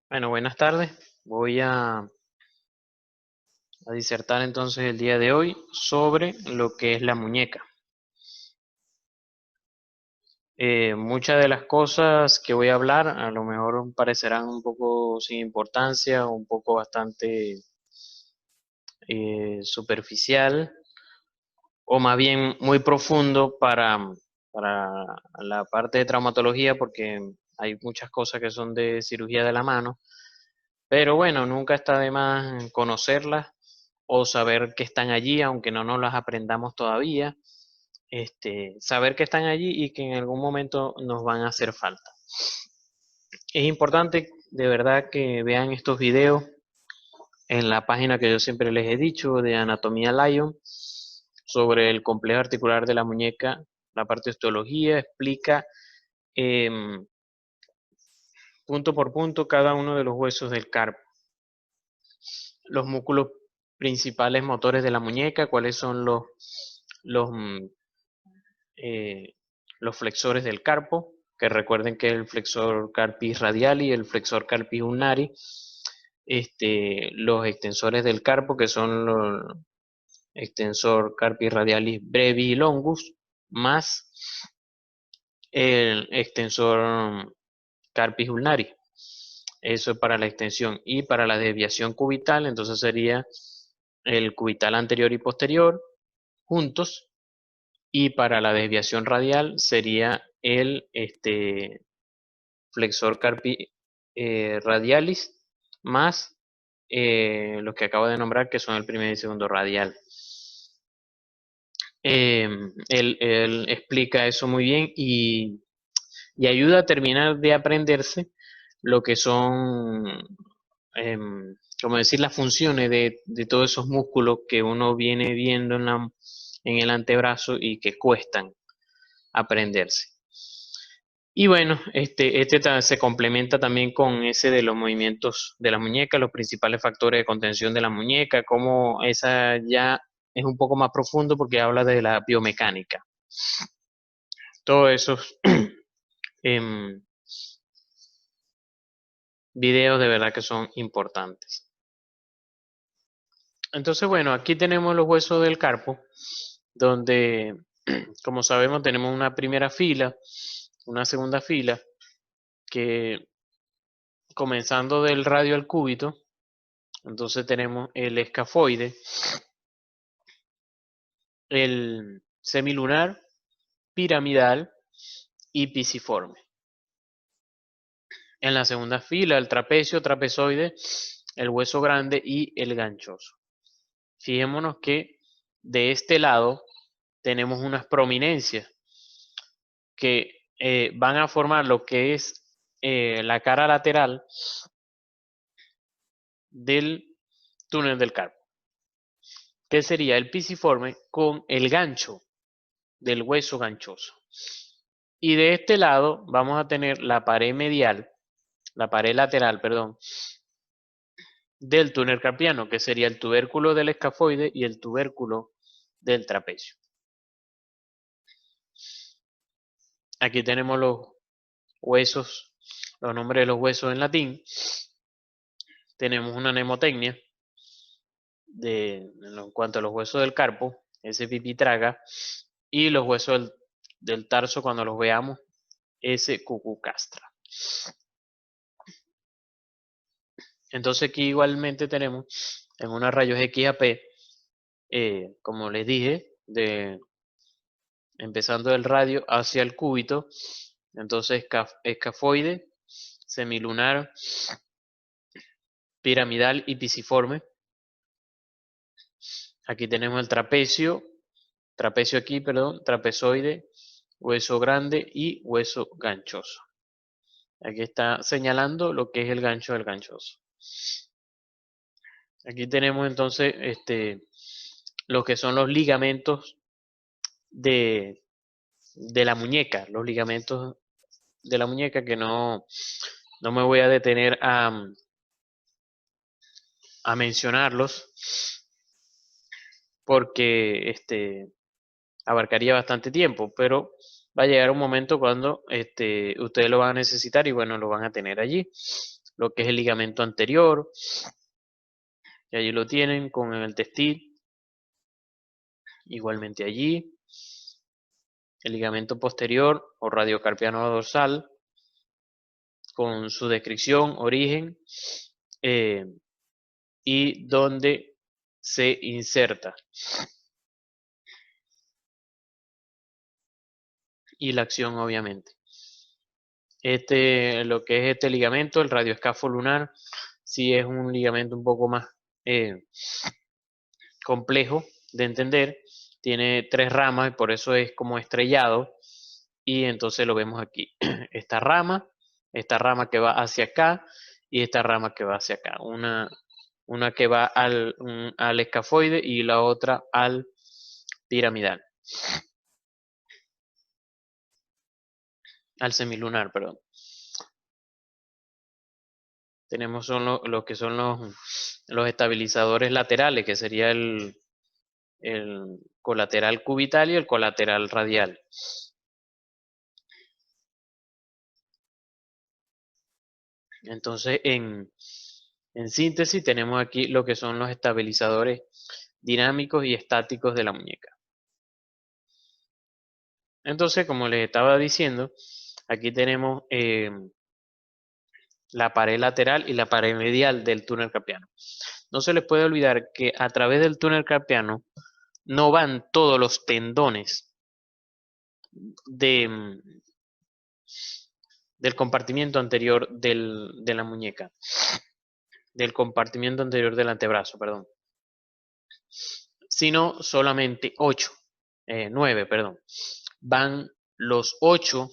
Bueno, buenas tardes. Voy a disertar entonces el día de hoy sobre lo que es la muñeca. Muchas de las cosas que voy a hablar a lo mejor parecerán un poco sin importancia, un poco bastante superficial o más bien muy profundo para la parte de traumatología porque hay muchas cosas que son de cirugía de la mano. Pero bueno, nunca está de más conocerlas o saber que están allí, aunque no nos las aprendamos todavía. Saber que están allí y que en algún momento nos van a hacer falta. Es importante de verdad que vean estos videos en la página que yo siempre les he dicho de Anatomía Lion sobre el complejo articular de la muñeca. La parte de osteología explica em, punto por punto cada uno de los huesos del carpo, los músculos principales motores de la muñeca, cuáles son los, mm, eh, los flexores del carpo, que recuerden que el flexor carpis radiali y el flexor carpis ulnari, los extensores del carpo, que son los extensor carpis radialis brevis y longus, más el extensor carpis ulnari. Eso es para la extensión. Y para la desviación cubital, entonces sería el cubital anterior y posterior juntos. Y para la desviación radial sería el flexor carpi radialis más los que acabo de nombrar, que son el primer y segundo radial. Él explica eso muy bien y ayuda a terminar de aprenderse lo que son, como decir, las funciones de todos esos músculos que uno viene viendo en el antebrazo y que cuestan aprenderse. Y bueno, se complementa también con ese de los movimientos de la muñeca, los principales factores de contención de la muñeca, como esa ya es un poco más profundo porque habla de la biomecánica. Todos esos em, videos de verdad que son importantes. Entonces, bueno, aquí tenemos los huesos del carpo, donde, como sabemos, tenemos una primera fila, una segunda fila, que comenzando del radio al cúbito, entonces tenemos el escafoide, el semilunar, piramidal y pisiforme. En la segunda fila, el trapecio, trapezoide, el hueso grande y el ganchoso. Fijémonos que de este lado tenemos unas prominencias que van a formar lo que es la cara lateral del túnel del carpo, que sería el pisiforme con el gancho del hueso ganchoso. Y de este lado vamos a tener la pared medial, la pared lateral, perdón, del túnel carpiano, que sería el tubérculo del escafoide y el tubérculo del trapecio. Aquí tenemos los huesos, los nombres de los huesos en latín. Tenemos una mnemotecnia en cuanto a los huesos del carpo, ese pipitraga, y los huesos del tarso cuando los veamos, ese cucucastra. Entonces aquí igualmente tenemos en unos rayos XAP, como les dije, empezando del radio hacia el cúbito, entonces escafoide, semilunar, piramidal y pisiforme. Aquí tenemos el trapecio aquí, perdón, trapezoide, hueso grande y hueso ganchoso. Aquí está señalando lo que es el gancho del ganchoso. Aquí tenemos entonces lo que son los ligamentos de la muñeca, los ligamentos de la muñeca que no me voy a detener a mencionarlos porque abarcaría bastante tiempo, pero va a llegar un momento cuando ustedes lo van a necesitar y bueno, lo van a tener allí. lo que es el ligamento anterior, y allí lo tienen con el textil, igualmente allí, el ligamento posterior o radiocarpiano dorsal, con su descripción, origen, eh, y dónde se inserta, y la acción obviamente. Lo que es este ligamento, el radioescafo lunar, sí es un ligamento un poco más complejo de entender. Tiene 3 ramas y por eso es como estrellado. Y entonces lo vemos aquí. Esta rama que va hacia acá y esta rama que va hacia acá. Una que va al escafoide y la otra al piramidal. Al semilunar, perdón. Tenemos lo que son los estabilizadores laterales, que sería el colateral cubital y el colateral radial. Entonces, en síntesis, tenemos aquí lo que son los estabilizadores dinámicos y estáticos de la muñeca. Entonces, como les estaba diciendo, aquí tenemos la pared lateral y la pared medial del túnel carpiano. No se les puede olvidar que a través del túnel carpiano no van todos los tendones del compartimiento anterior de la muñeca, del compartimiento anterior del antebrazo, perdón, sino solamente 9, perdón. Van los 8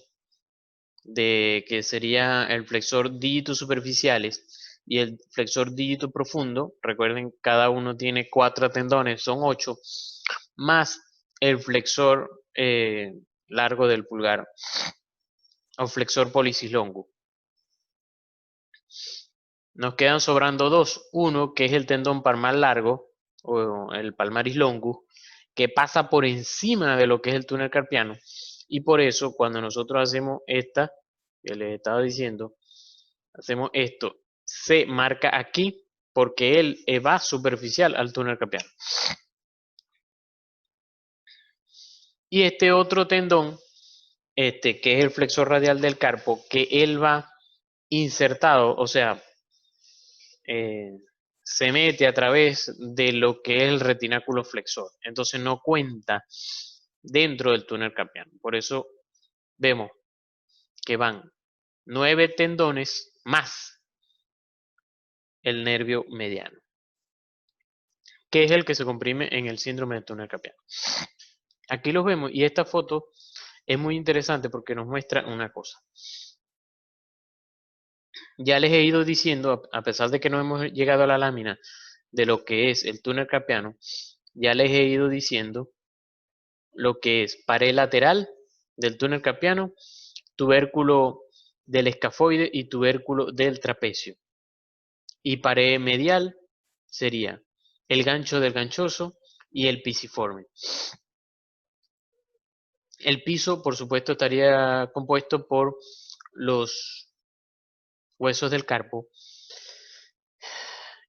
de que sería el flexor dígitos superficiales y el flexor dígito profundo. Recuerden, cada uno tiene 4 tendones, son 8, más el flexor largo del pulgar o flexor pollicis longus. Nos quedan sobrando 2. Uno que es el tendón palmar largo o el palmaris longus, que pasa por encima de lo que es el túnel carpiano. Y por eso cuando nosotros hacemos esta, que les estaba diciendo, hacemos esto, se marca aquí porque él va superficial al túnel carpiano. Y este otro tendón, que es el flexor radial del carpo, que él va insertado, o sea, se mete a través de lo que es el retináculo flexor. Entonces no cuenta dentro del túnel carpiano. Por eso vemos que van 9 tendones más el nervio mediano, que es el que se comprime en el síndrome del túnel carpiano. Aquí los vemos y esta foto es muy interesante porque nos muestra una cosa. Ya les he ido diciendo, a pesar de que no hemos llegado a la lámina de lo que es el túnel carpiano, ya les he ido diciendo lo que es pared lateral del túnel carpiano, tubérculo del escafoide y tubérculo del trapecio. Y pared medial sería el gancho del ganchoso y el pisiforme. El piso, por supuesto, estaría compuesto por los huesos del carpo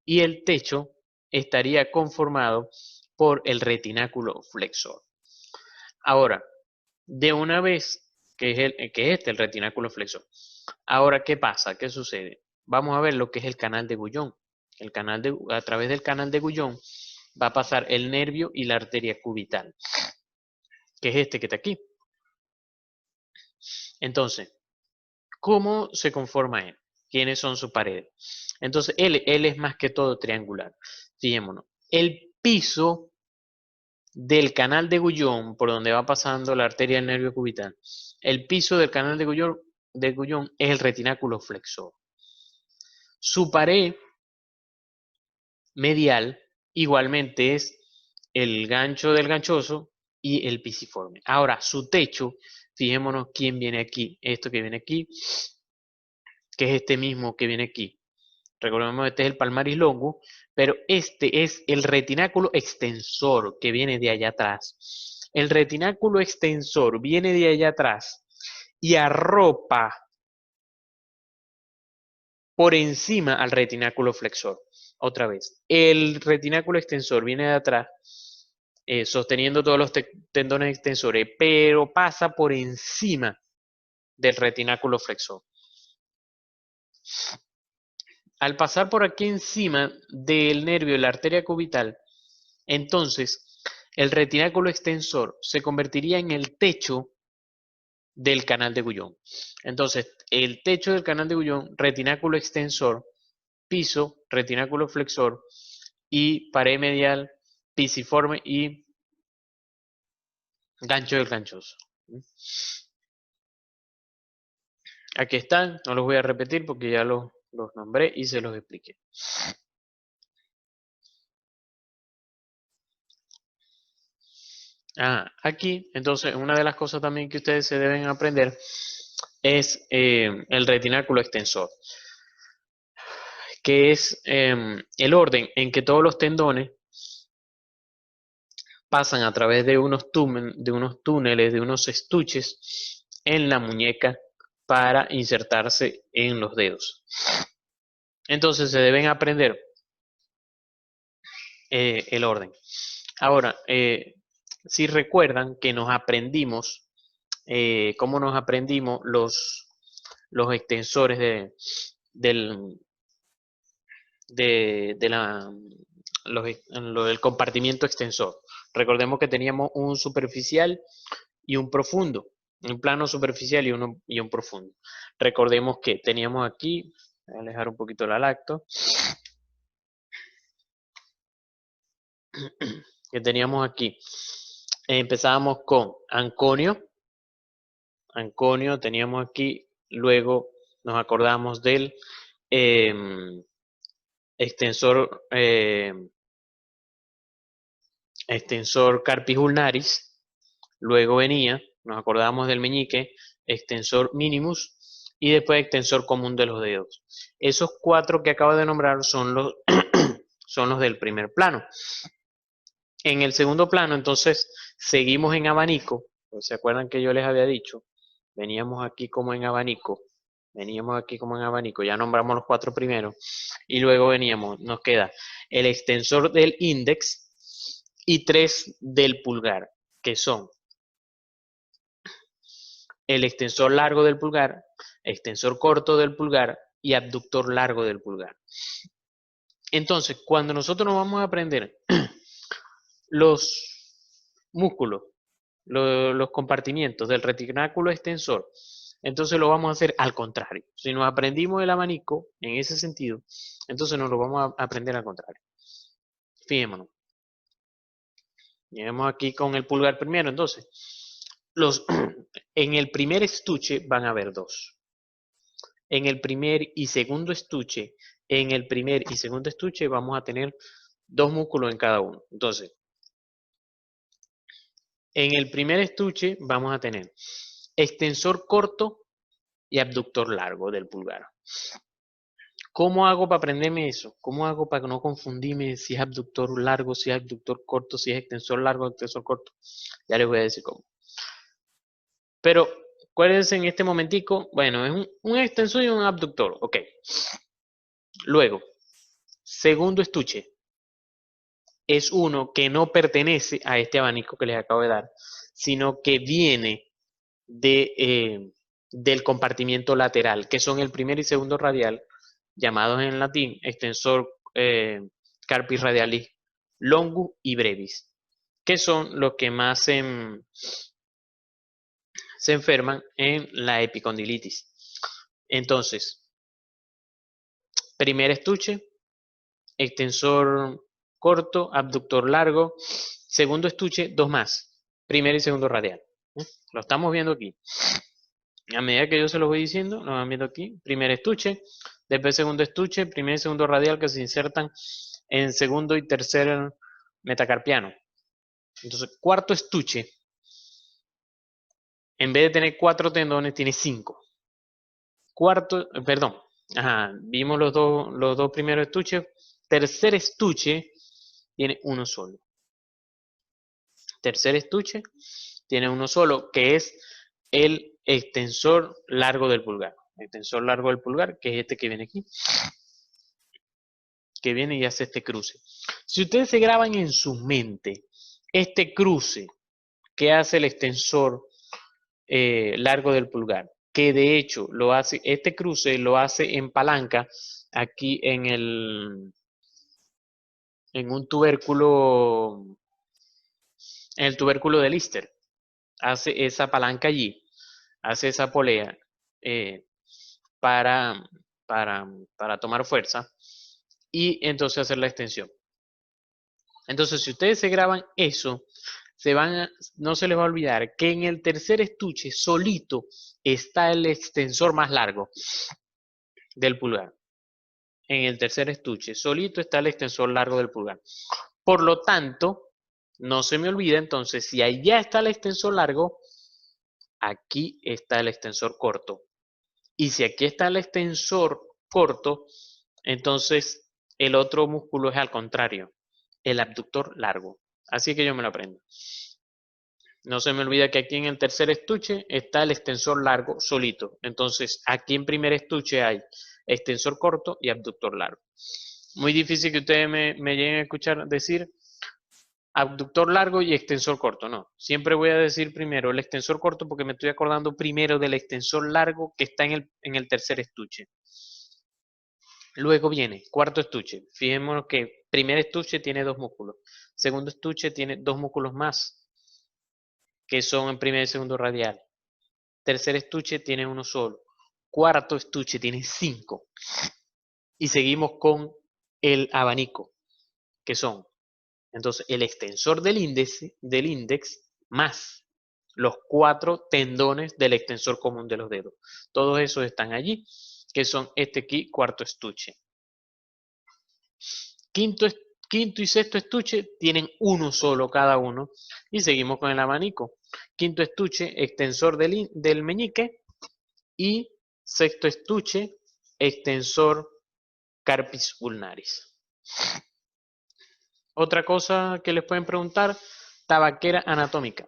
y el techo estaría conformado por el retináculo flexor. Ahora, de una vez que es el retináculo flexor. Ahora, ¿qué pasa? ¿Qué sucede? Vamos a ver lo que es el canal de Guyon. A través del canal de Guyon va a pasar el nervio y la arteria cubital, que es este que está aquí. Entonces, ¿cómo se conforma él? ¿Quiénes son sus paredes? Entonces, él es más que todo triangular. Fijémonos, el piso del canal de Guyon, por donde va pasando la arteria del nervio cubital, el piso del canal de Guyon es el retináculo flexor. Su pared medial igualmente es el gancho del ganchoso y el pisiforme. Ahora, su techo, fijémonos quién viene aquí. Esto que viene aquí, que es este mismo que viene aquí. Recordemos, este es el palmaris longus, pero este es el retináculo extensor que viene de allá atrás. El retináculo extensor viene de allá atrás y arropa por encima al retináculo flexor. Otra vez, el retináculo extensor viene de atrás, sosteniendo todos los tendones extensores, pero pasa por encima del retináculo flexor. Al pasar por aquí encima del nervio de la arteria cubital, entonces el retináculo extensor se convertiría en el techo del canal de Guyon. Entonces, el techo del canal de Guyon, retináculo extensor, piso, retináculo flexor y pared medial, pisiforme y gancho del ganchoso. Aquí están, no los voy a repetir porque ya los nombré y se los expliqué. Aquí, entonces, una de las cosas también que ustedes se deben aprender es el retináculo extensor, que es el orden en que todos los tendones pasan a través de unos túneles, de unos estuches en la muñeca para insertarse en los dedos. Entonces se deben aprender el orden. Ahora, si recuerdan que nos aprendimos, cómo nos aprendimos los extensores del compartimiento extensor. Recordemos que teníamos un superficial y un profundo, un plano superficial y un profundo. Recordemos que teníamos aquí, voy a alejar un poquito la lacto, que teníamos aquí, empezábamos con anconio, teníamos aquí, luego nos acordamos del extensor carpus ulnaris, luego venía, nos acordamos del meñique, extensor minimus y después extensor común de los dedos. Esos cuatro que acabo de nombrar son los, son los del primer plano. En el segundo plano, entonces, seguimos en abanico. ¿Se acuerdan que yo les había dicho? Veníamos aquí como en abanico. Ya nombramos los cuatro primeros. Y luego veníamos, nos queda el extensor del índex y 3 del pulgar, que son el extensor largo del pulgar, extensor corto del pulgar y abductor largo del pulgar. Entonces, cuando nosotros nos vamos a aprender los músculos, los compartimientos del retináculo extensor, entonces lo vamos a hacer al contrario. Si nos aprendimos el abanico en ese sentido, entonces nos lo vamos a aprender al contrario. Fijémonos. Lleguemos aquí con el pulgar primero, entonces. En el primer estuche van a haber dos. En el primer y segundo estuche, vamos a tener dos músculos en cada uno. Entonces, en el primer estuche vamos a tener extensor corto y abductor largo del pulgar. ¿Cómo hago para aprenderme eso? ¿Cómo hago para no confundirme si es abductor largo, si es abductor corto, si es extensor largo, extensor corto? Ya les voy a decir cómo. Pero acuérdense en este momentico, bueno, es un extensor y un abductor, ok. Luego, segundo estuche es uno que no pertenece a este abanico que les acabo de dar, sino que viene del compartimiento lateral, que son el primer y segundo radial, llamados en latín extensor carpis radialis longus y brevis, que son los que más se enferman en la epicondilitis. Entonces, primer estuche, extensor corto, abductor largo, segundo estuche, dos más, primer y segundo radial. Lo estamos viendo aquí. A medida que yo se los voy diciendo, lo van viendo aquí. Primer estuche, después segundo estuche, primer y segundo radial que se insertan en segundo y tercer metacarpiano. Entonces, cuarto estuche, en vez de tener 4 tendones, tiene 5. Vimos los dos primeros estuches. Tercer estuche tiene uno solo. Tercer estuche tiene uno solo, que es el extensor largo del pulgar. extensor largo del pulgar, que es este que viene aquí, que viene y hace este cruce. Si ustedes se graban en su mente este cruce que hace el extensor largo del pulgar, que de hecho lo hace, este cruce lo hace en palanca aquí en un tubérculo, en el tubérculo de Lister. Hace esa palanca allí, hace esa polea eh, para, para tomar fuerza y entonces hacer la extensión. Entonces, si ustedes se graban eso, no se les va a olvidar que en el tercer estuche solito está el extensor más largo del pulgar. En el tercer estuche solito está el extensor largo del pulgar. Por lo tanto, no se me olvida entonces, si allá está el extensor largo, aquí está el extensor corto. Y si aquí está el extensor corto, entonces el otro músculo es al contrario, el abductor largo. Así que yo me lo aprendo. No se me olvida que aquí en el tercer estuche está el extensor largo solito. Entonces aquí en primer estuche hay extensor corto y abductor largo. Muy difícil que ustedes me lleguen a escuchar decir abductor largo y extensor corto. No, siempre voy a decir primero el extensor corto porque me estoy acordando primero del extensor largo que está en el tercer estuche. Luego viene cuarto estuche. Fijémonos que primer estuche tiene dos músculos. Segundo estuche tiene dos músculos más, que son en primer y segundo radial. Tercer estuche tiene uno solo. Cuarto estuche tiene 5. Y seguimos con el abanico, que son entonces el extensor del índice más los 4 tendones del extensor común de los dedos. Todos esos están allí, que son este aquí, cuarto estuche. Quinto y sexto estuche tienen uno solo cada uno. Y seguimos con el abanico. Quinto estuche, extensor del meñique. Y sexto estuche, extensor carpis ulnaris. Otra cosa que les pueden preguntar, tabaquera anatómica.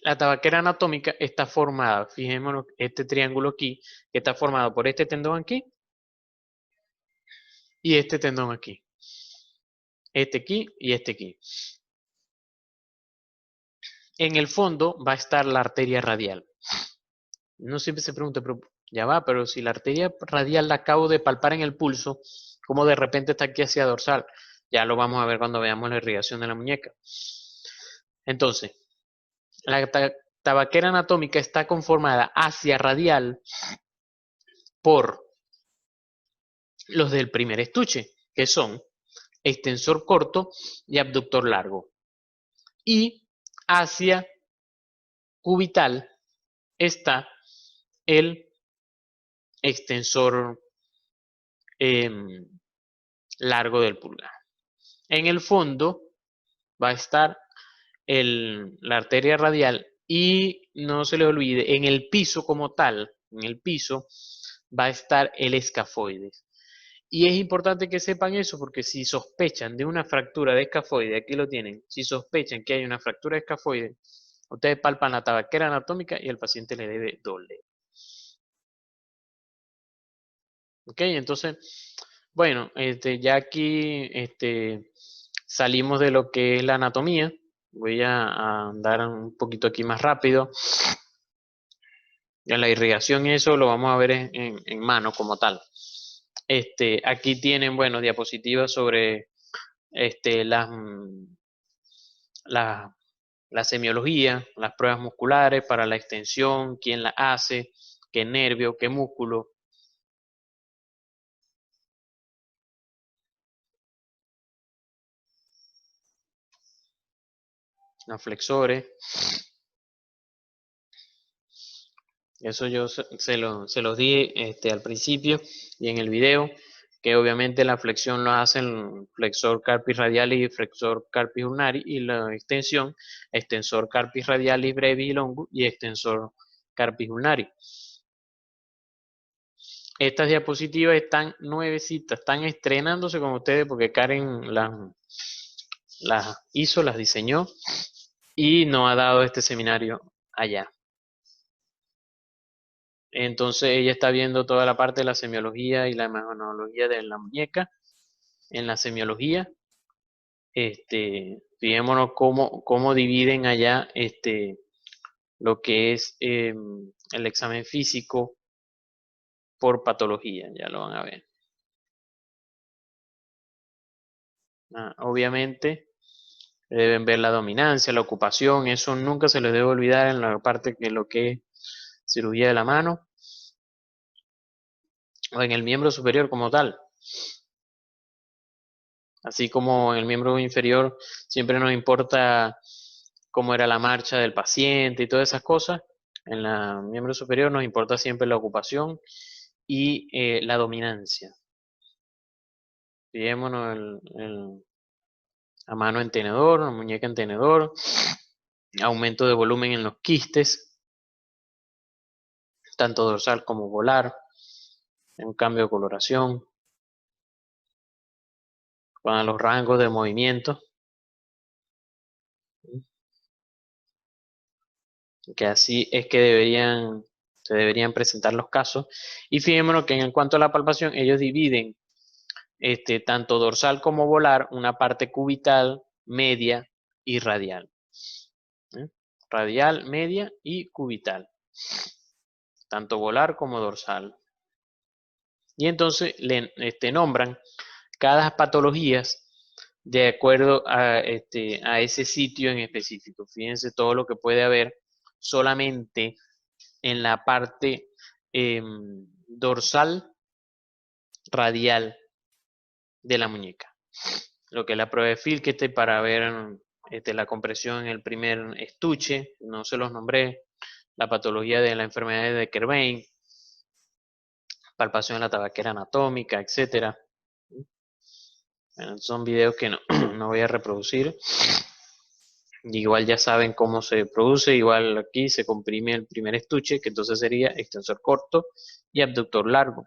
La tabaquera anatómica está formada, fijémonos, este triángulo aquí, que está formado por este tendón aquí y este tendón aquí. Este aquí y este aquí. En el fondo va a estar la arteria radial. No siempre se pregunta, pero ya va, pero si la arteria radial la acabo de palpar en el pulso, ¿cómo de repente está aquí hacia dorsal? Ya lo vamos a ver cuando veamos la irrigación de la muñeca. Entonces, la tabaquera anatómica está conformada hacia radial por los del primer estuche, que son extensor corto y abductor largo. Y hacia cubital está el extensor largo del pulgar. En el fondo va a estar la arteria radial y no se le olvide, en el piso como tal, en el piso va a estar el escafoides. Y es importante que sepan eso porque si sospechan de una fractura de escafoide, aquí lo tienen, si sospechan que hay una fractura de escafoide, ustedes palpan la tabaquera anatómica y el paciente le debe doler. Ok, entonces, bueno, ya aquí salimos de lo que es la anatomía. Voy a andar un poquito aquí más rápido. Ya la irrigación y eso lo vamos a ver en mano como tal. Aquí tienen, bueno, diapositivas sobre la semiología, las pruebas musculares para la extensión, quién la hace, qué nervio, qué músculo. Los flexores. Eso yo se los di al principio y en el video, que obviamente la flexión lo hacen flexor carpis radialis y flexor carpis ulnaris, y la extensión, extensor carpis radialis brevis y longus y extensor carpis ulnaris. Estas diapositivas están nuevecitas, están estrenándose con ustedes porque Karen las hizo, las diseñó y nos ha dado este seminario allá. Entonces ella está viendo toda la parte de la semiología y la imagenología de la muñeca. En la semiología, fijémonos cómo dividen allá lo que es el examen físico por patología, ya lo van a ver. Obviamente deben ver la dominancia, la ocupación, eso nunca se les debe olvidar en la parte de lo que es cirugía de la mano o en el miembro superior como tal. Así como en el miembro inferior siempre nos importa cómo era la marcha del paciente y todas esas cosas. En el miembro superior nos importa siempre la ocupación y la dominancia. Fijémonos a mano en tenedor, la muñeca en tenedor, aumento de volumen en los quistes, tanto dorsal como volar, un cambio de coloración, con los rangos de movimiento, que así es que se deberían presentar los casos. Y fijémonos que en cuanto a la palpación, ellos dividen tanto dorsal como volar, una parte cubital, media y radial. ¿eh? Radial, media y cubital. Tanto volar como dorsal. Y entonces le nombran cada patologías de acuerdo a ese sitio en específico. Fíjense todo lo que puede haber solamente en la parte dorsal radial de la muñeca. Lo que es la prueba de Filkete para ver la compresión en el primer estuche, no se los nombré, la patología de la enfermedad de Kerbein, palpación de la tabaquera anatómica, etcétera. Bueno, son videos que no, no voy a reproducir. Igual ya saben cómo se produce, igual aquí se comprime el primer estuche, que entonces sería extensor corto y abductor largo.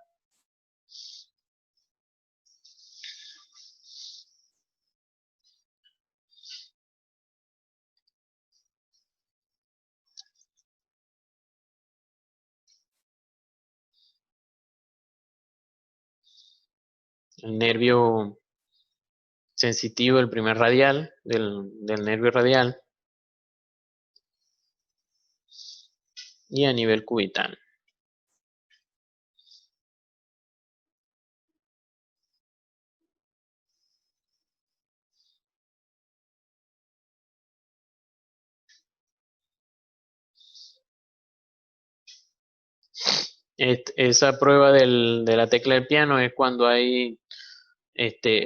El nervio sensitivo, el primer radial, del nervio radial, y a nivel cubital. Esa prueba de la tecla del piano es cuando hay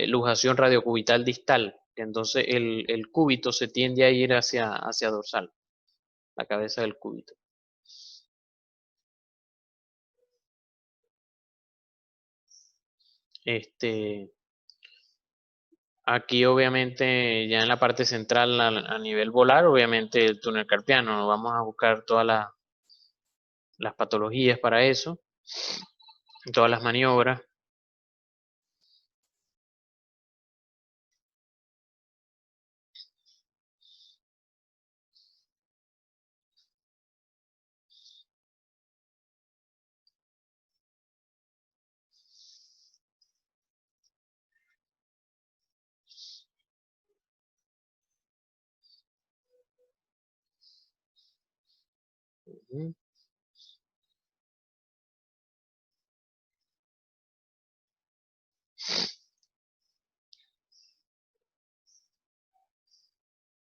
luxación radiocubital distal, que entonces el cúbito se tiende a ir hacia dorsal, la cabeza del cúbito. Aquí obviamente ya en la parte central a nivel volar, obviamente el túnel carpiano, vamos a buscar todas las patologías para eso, todas las maniobras. Ujú.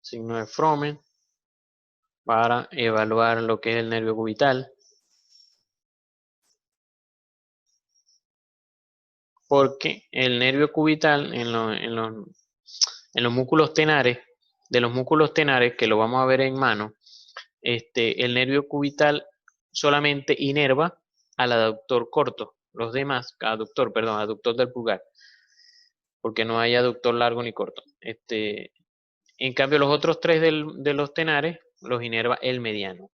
Signo de Froment para evaluar lo que es el nervio cubital, porque el nervio cubital en los músculos tenares, de los músculos tenares, que lo vamos a ver en mano, el nervio cubital solamente inerva al aductor corto, los demás, aductor del pulgar, porque no hay aductor largo ni corto. En cambio, los otros tres de los tenares los inerva el mediano.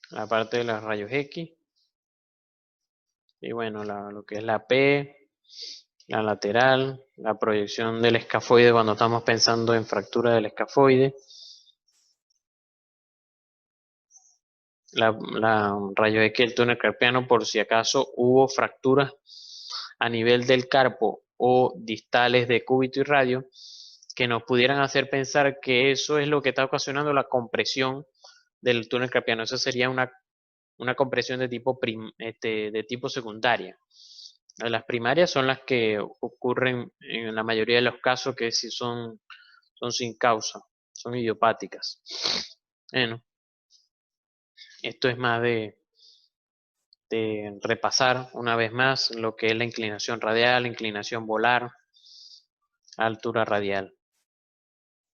La parte de los rayos X. Y bueno, lo que es la P, la lateral, la proyección del escafoide cuando estamos pensando en fractura del escafoide, la rayo X del túnel carpiano por si acaso hubo fracturas a nivel del carpo o distales de cúbito y radio que nos pudieran hacer pensar que eso es lo que está ocasionando la compresión del túnel carpiano. Eso sería una compresión de tipo secundaria. Las primarias son las que ocurren en la mayoría de los casos que sí son sin causa, son idiopáticas. Bueno, esto es más de repasar una vez más lo que es la inclinación radial, inclinación volar, altura radial,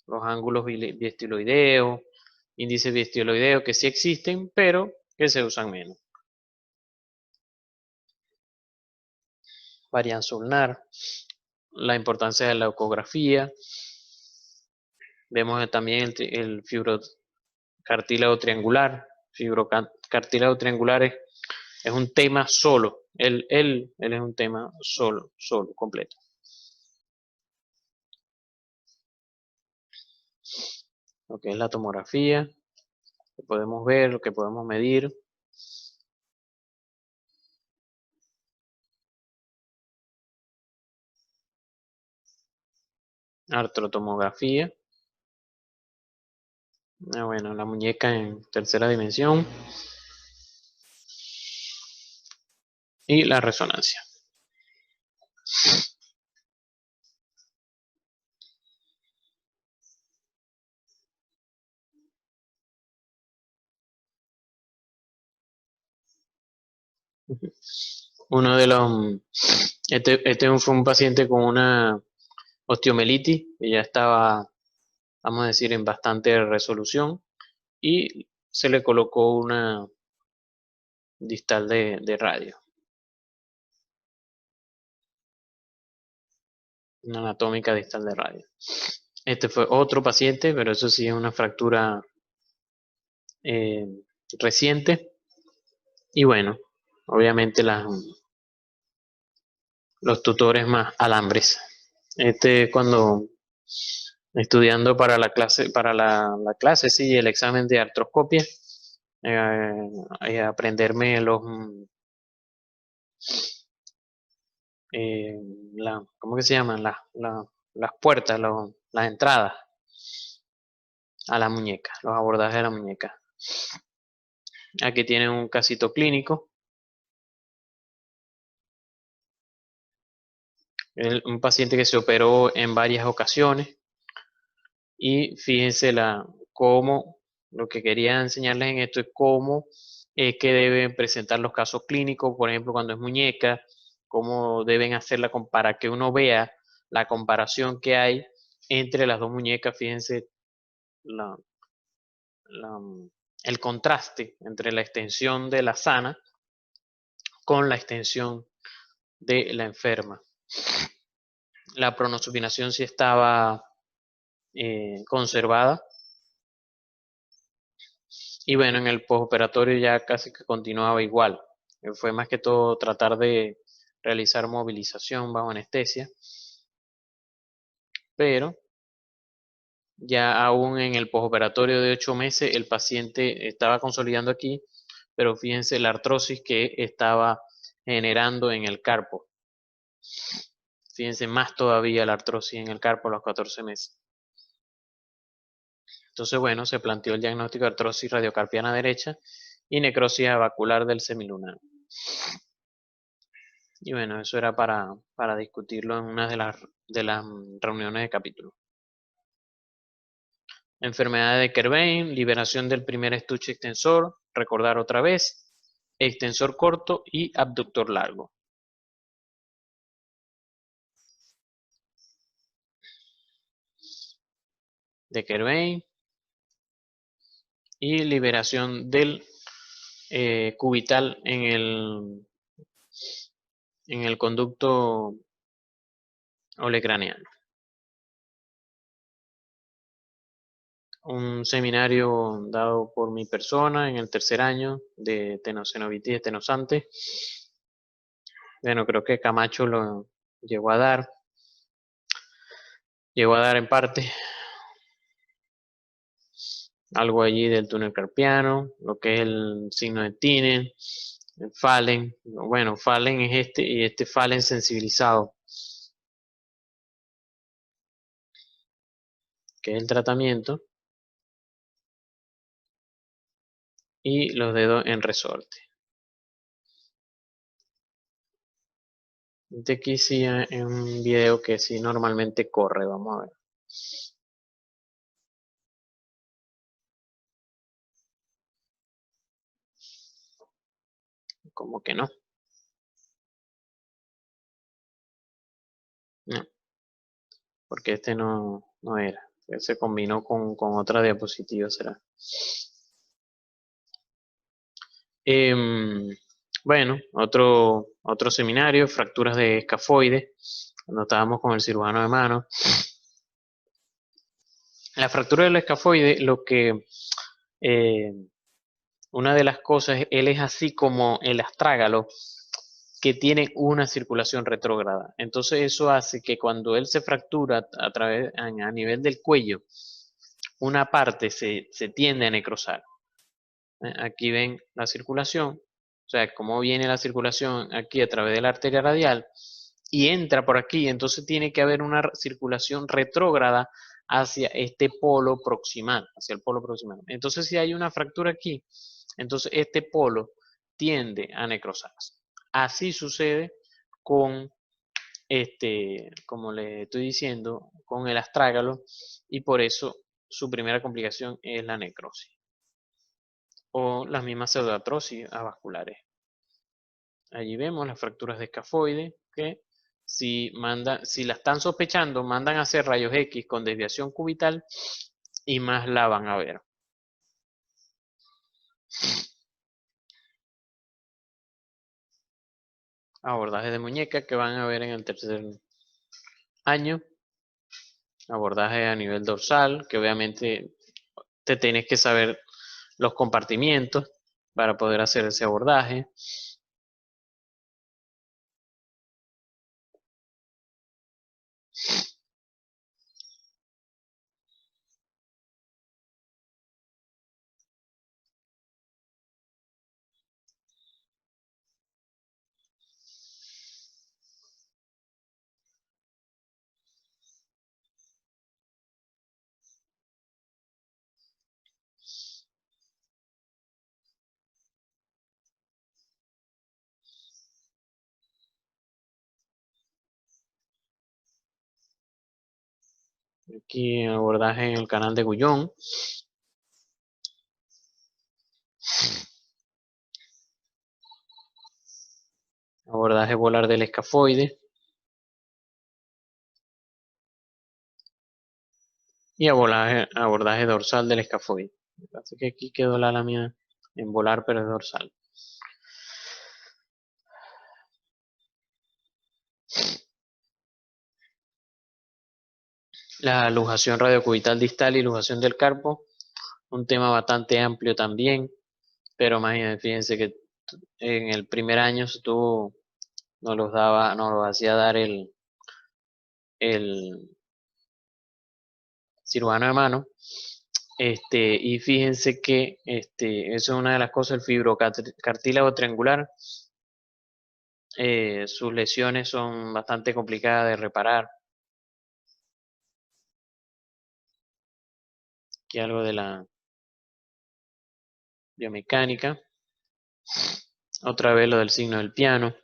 los ángulos biestiloideos, índices biestiloideos que sí existen, pero que se usan menos. Varianza ulnar, la importancia de la ecografía. Vemos también el fibrocartílago triangular. Fibrocartílago triangular es un tema solo. Él es un tema solo, completo. Lo que es la tomografía, lo que podemos ver, lo que podemos medir. Artrotomografía. Bueno, la muñeca en tercera dimensión. Y la resonancia. Uno de los... Este fue un paciente con una osteomelitis, que ya estaba, vamos a decir, en bastante resolución, y se le colocó una distal de radio. Una anatómica distal de radio. Este fue otro paciente, pero eso sí es una fractura reciente. Y bueno, obviamente los tutores más alambres. Cuando estudiando para la clase, sí, el examen de artroscopia, aprenderme eh, ¿cómo que se llaman? Las puertas, las entradas a la muñeca, los abordajes de la muñeca. Aquí tienen un casito clínico. Un paciente que se operó en varias ocasiones. Y fíjense cómo, lo que quería enseñarles en esto es cómo es que deben presentar los casos clínicos, por ejemplo, cuando es muñeca, cómo deben hacerla para que uno vea la comparación que hay entre las dos muñecas. Fíjense la- la- el contraste entre la extensión de la sana con la extensión de la enferma. La pronosupinación sí estaba conservada. Y bueno, en el postoperatorio ya casi que continuaba igual. Fue más que todo tratar de realizar movilización bajo anestesia. Pero ya aún en el postoperatorio de 8 meses el paciente estaba consolidando aquí, pero fíjense la artrosis que estaba generando en el carpo. Fíjense más todavía la artrosis en el carpo a los 14 meses. Entonces, bueno, se planteó el diagnóstico de artrosis radiocarpiana derecha y necrosis abacular del semilunar. Y bueno, eso era para discutirlo en una de las reuniones de capítulo. Enfermedad de Kerbein, liberación del primer estuche extensor, recordar otra vez, extensor corto y abductor largo. De Kerbein y liberación del cubital en el conducto olecraneano. Un seminario dado por mi persona en el tercer año de tenosinovitis estenosante. Bueno, creo que Camacho lo llegó a dar, en parte algo allí del túnel carpiano, lo que es el signo de Tinel, el Fallen. Bueno, Fallen es este y este Fallen sensibilizado, que es el tratamiento, y los dedos en resorte. Este aquí sí es un video que sí normalmente corre, vamos a ver. Como que no. No, porque este no era. Se combinó con otra diapositiva, será. Em, bueno, otro seminario, fracturas de escafoide, cuando estábamos con el cirujano de mano. La fractura del escafoide, eh, una de las cosas, él es así como el astrágalo, que tiene una circulación retrógrada. Entonces eso hace que cuando él se fractura a nivel del cuello, una parte se tiende a necrosar. Aquí ven la circulación, o sea, cómo viene la circulación aquí a través de la arteria radial y entra por aquí, entonces tiene que haber una circulación retrógrada hacia este polo proximal, hacia el polo proximal. Entonces, si hay una fractura aquí, entonces este polo tiende a necrosarse. Así sucede con como le estoy diciendo, con el astrágalo, y por eso su primera complicación es la necrosis o las mismas pseudoartrosis avasculares. Allí vemos las fracturas de escafoide que si la están sospechando, mandan a hacer rayos X con desviación cubital y más la van a ver. Abordaje de muñeca que van a ver en el tercer año. Abordaje a nivel dorsal, que obviamente te tienes que saber los compartimientos para poder hacer ese abordaje. Aquí abordaje en el canal de Gullón. Abordaje volar del escafoide. Y abordaje dorsal del escafoide. Así que aquí quedó la lámina en volar, pero es dorsal. La lujación radiocubital distal y lujación del carpo, un tema bastante amplio también, pero imagínense, fíjense que en el primer año nos los hacía dar el cirujano de mano. Y fíjense que eso es una de las cosas, el fibrocartílago triangular. Sus lesiones son bastante complicadas de reparar. Aquí algo de la biomecánica. Otra vez lo del signo del piano,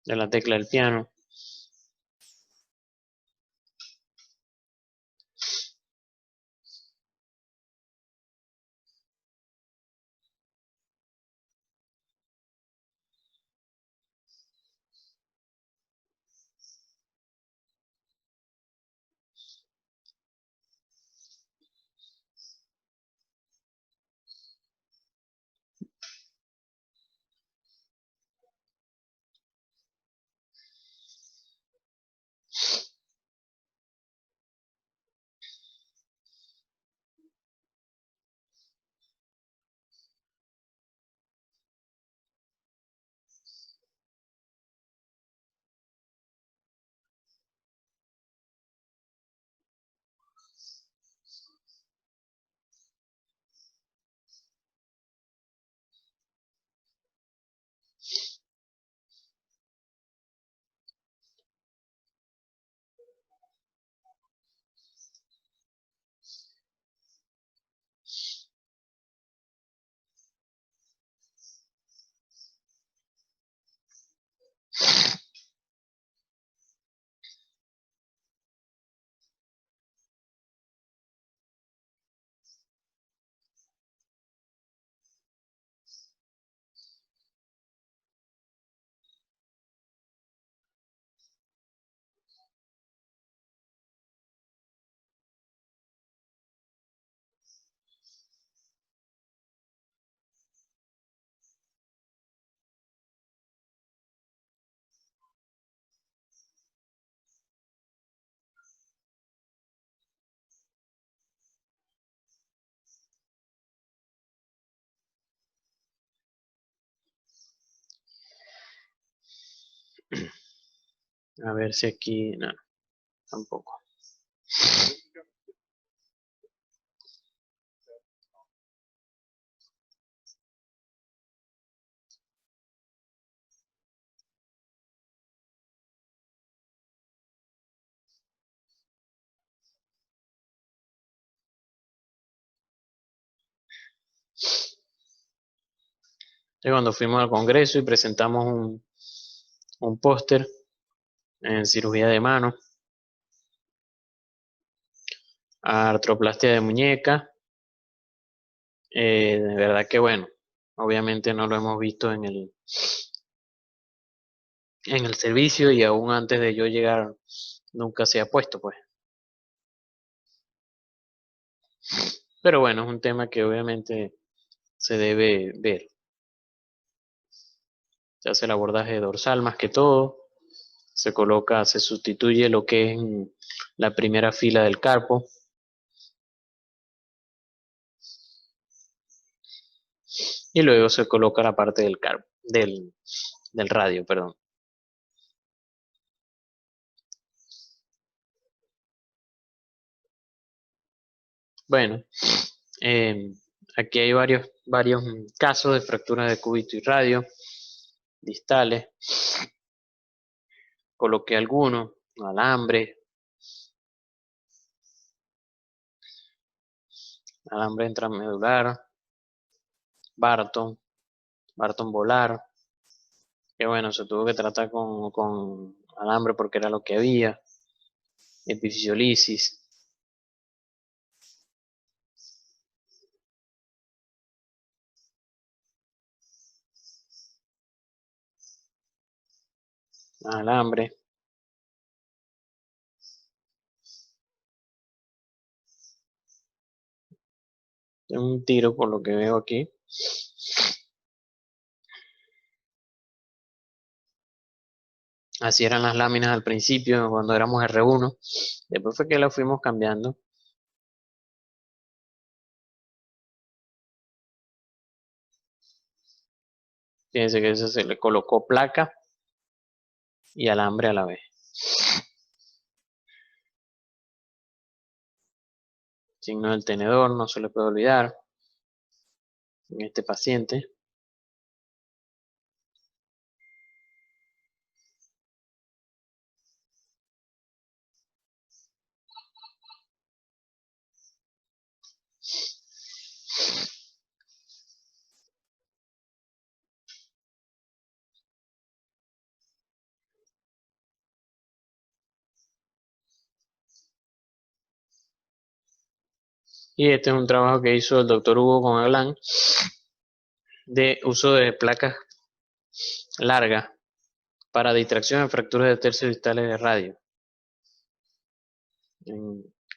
de la tecla del piano. A ver si aquí, no, tampoco. Cuando fuimos al congreso y presentamos un póster en cirugía de mano, artroplastia de muñeca, de verdad que bueno, obviamente no lo hemos visto en el servicio y aún antes de yo llegar nunca se ha puesto, pues. Pero bueno, es un tema que obviamente se debe ver. Se hace el abordaje dorsal más que todo, se sustituye lo que es la primera fila del carpo y luego se coloca la parte del carpo, del radio, perdón. Bueno, aquí hay varios casos de fracturas de cúbito y radio distales. Coloqué algunos, alambre intramedular, Barton volar, que bueno, se tuvo que tratar con alambre porque era lo que había, epifisiolisis, alambre, un tiro por lo que veo aquí. Así eran las láminas al principio cuando éramos R1, después fue que las fuimos cambiando. Fíjense que eso se le colocó placa y alambre a la vez. Signo del tenedor, no se le puede olvidar en este paciente. Y este es un trabajo que hizo el doctor Hugo con Aglan de uso de placas largas para distracción en fracturas de tercios distales de radio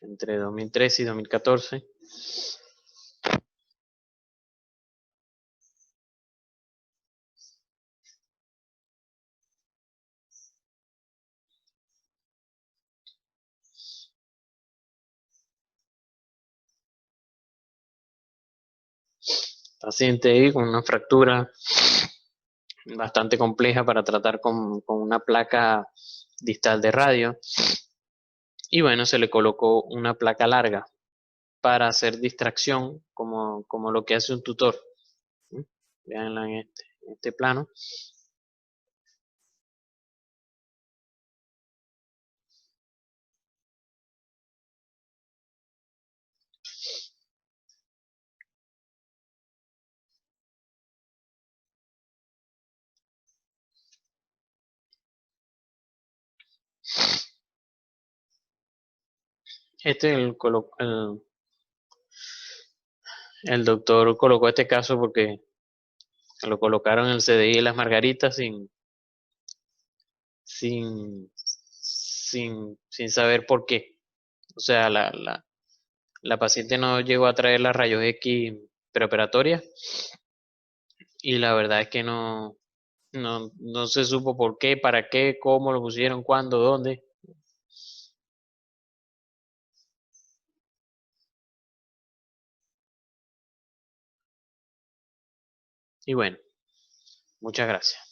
entre 2013 y 2014. Paciente ahí con una fractura bastante compleja para tratar con una placa distal de radio. Y bueno, se le colocó una placa larga para hacer distracción, como lo que hace un tutor. ¿Mm? Veanla en este plano. El doctor colocó este caso porque lo colocaron en el CDI de Las Margaritas sin saber por qué. O sea, la paciente no llegó a traer las rayos X preoperatorias y la verdad es que no se supo por qué, para qué, cómo lo pusieron, cuándo, dónde. Y bueno, muchas gracias.